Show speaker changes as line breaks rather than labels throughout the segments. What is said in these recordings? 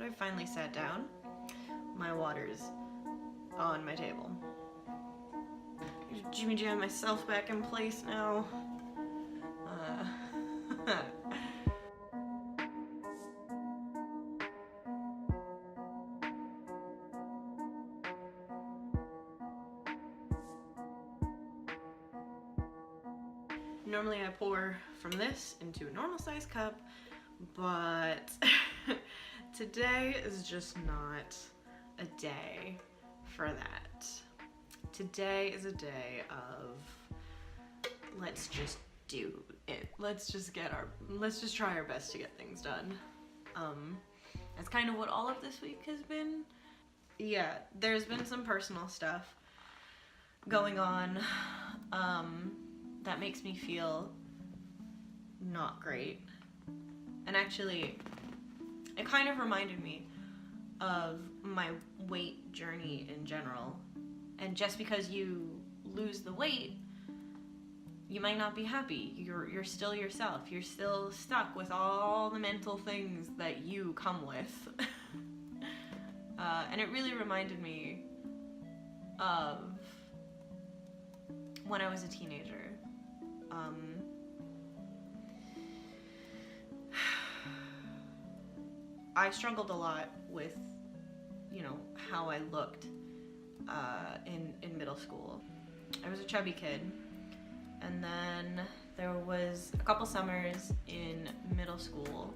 I finally sat down. My water's on my table. Jimmy Jam myself back in place now. Normally I pour from this into a normal size cup, but today is just not a day for that. Today is a day of let's just do it. Let's just try our best to get things done. That's kind of what all of this week has been. Yeah, there's been some personal stuff going on that makes me feel not great. And actually, it kind of reminded me of my weight journey in general. And just because you lose the weight, you might not be happy. You're still yourself. You're still stuck with all the mental things that you come with. And it really reminded me of when I was a teenager. I struggled a lot with, how I looked in middle school. I was a chubby kid, and then there was a couple summers in middle school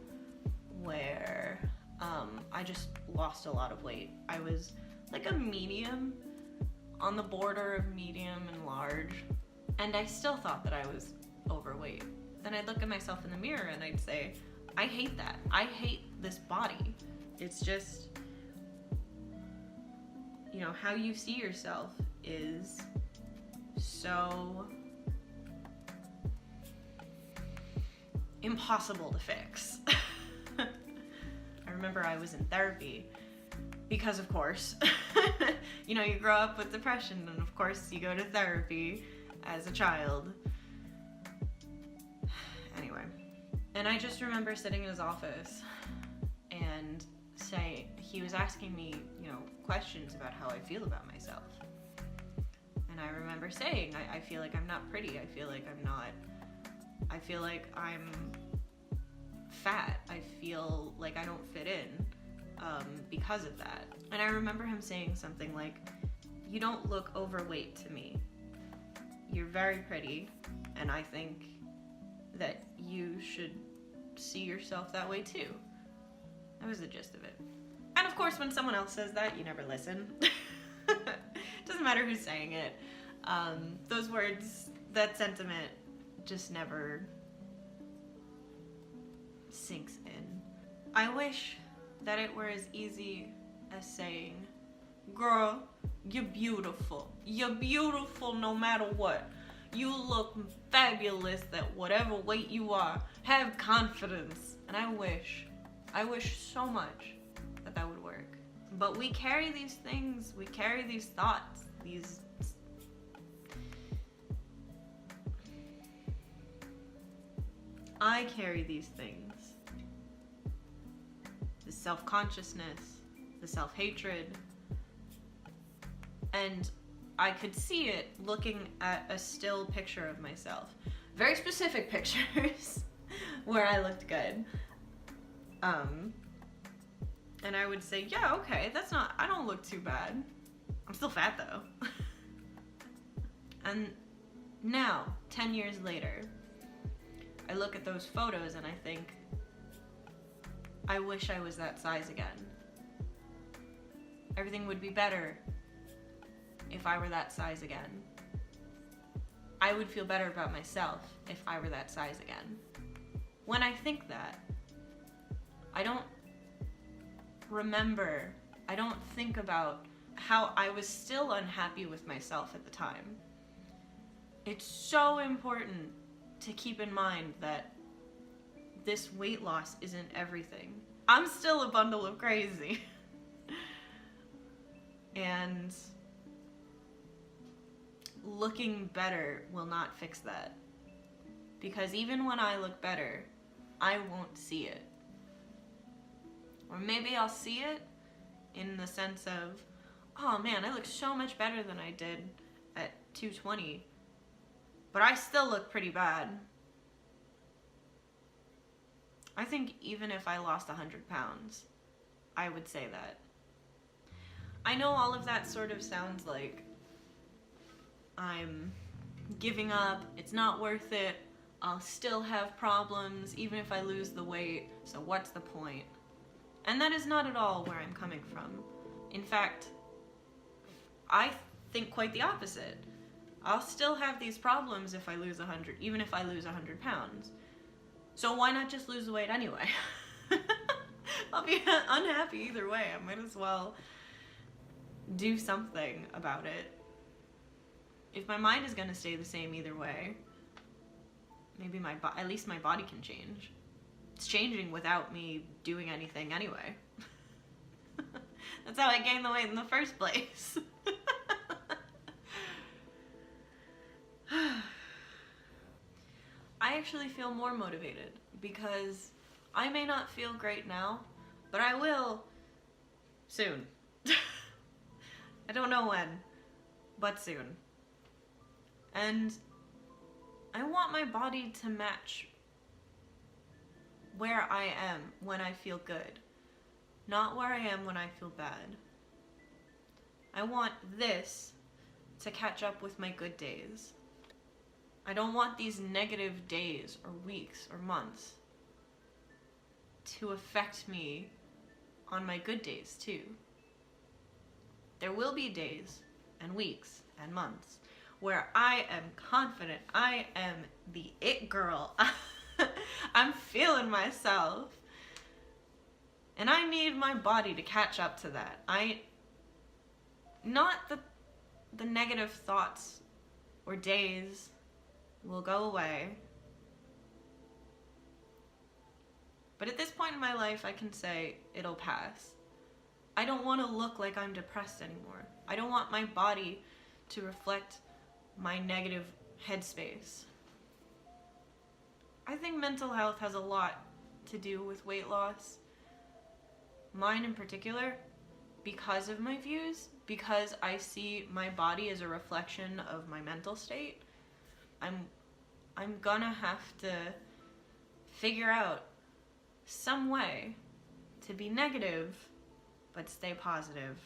where I just lost a lot of weight. I was like a medium, on the border of medium and large, and I still thought that I was overweight. Then I'd look at myself in the mirror and I'd say, I hate that. I hate this body. It's just, how you see yourself is so impossible to fix. I remember I was in therapy because, of course, you grow up with depression, and of course you go to therapy as a child. Anyway, and I just remember sitting in his office and he was asking me, questions about how I feel about myself. And I remember saying, I feel like I'm not pretty. I feel like I'm fat. I feel like I don't fit in because of that. And I remember him saying something like, you don't look overweight to me. You're very pretty, and I think that you should see yourself that way too. That was the gist of it. And of course, when someone else says that, you never listen. Doesn't matter who's saying it. Those words, that sentiment just never sinks in. I wish that it were as easy as saying, girl, you're beautiful. You're beautiful no matter what. You look fabulous at whatever weight you are. Have confidence. And I wish so much that would work. But we carry these things, we carry these thoughts, I carry these things. The self-consciousness, the self-hatred, and I could see it looking at a still picture of myself. Very specific pictures where I looked good. And I would say, yeah, okay, I don't look too bad. I'm still fat though. And now, 10 years later, I look at those photos and I think, I wish I was that size again. Everything would be better if I were that size again. I would feel better about myself if I were that size again. When I think that, I don't think about how I was still unhappy with myself at the time. It's so important to keep in mind that this weight loss isn't everything. I'm still a bundle of crazy. And looking better will not fix that. Because even when I look better, I won't see it. Or maybe I'll see it in the sense of, oh man, I look so much better than I did at 220, but I still look pretty bad. I think even if I lost 100 pounds, I would say that. I know all of that sort of sounds like I'm giving up, it's not worth it, I'll still have problems even if I lose the weight, so what's the point? And that is not at all where I'm coming from. In fact, I think quite the opposite. I'll still have these problems if I lose 100, even if I lose 100 pounds. So why not just lose the weight anyway? I'll be unhappy either way. I might as well do something about it. If my mind is gonna stay the same either way, maybe at least my body can change. It's changing without me doing anything anyway. That's how I gained the weight in the first place. I actually feel more motivated because I may not feel great now, but I will soon. I don't know when, but soon. And I want my body to match where I am when I feel good, not where I am when I feel bad. I want this to catch up with my good days. I don't want these negative days or weeks or months to affect me on my good days too. There will be days and weeks and months where I am confident, I am the it girl, I'm feeling myself, and I need my body to catch up to that. Not the negative thoughts or days will go away, but at this point in my life I can say it'll pass. I don't want to look like I'm depressed anymore. I don't want my body to reflect my negative headspace. I think mental health has a lot to do with weight loss. Mine in particular, because of my views, because I see my body as a reflection of my mental state. I'm gonna have to figure out some way to be negative but stay positive.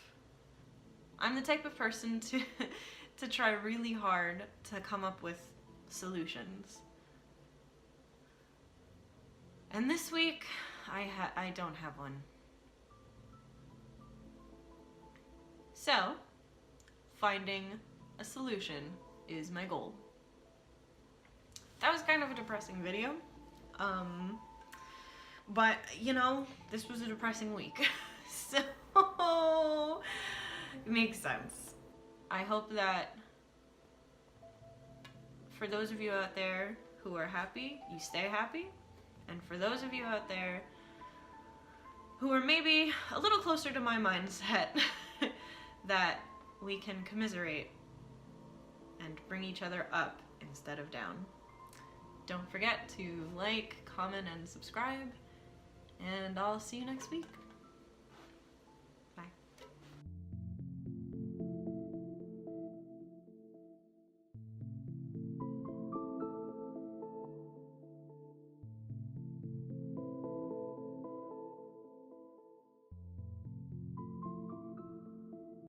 I'm the type of person to try really hard to come up with solutions. And this week, I don't have one. So, finding a solution is my goal. That was kind of a depressing video. But, you know, this was a depressing week. So, it makes sense. I hope that for those of you out there who are happy, you stay happy. And for those of you out there who are maybe a little closer to my mindset, that we can commiserate and bring each other up instead of down. Don't forget to like, comment, and subscribe, and I'll see you next week.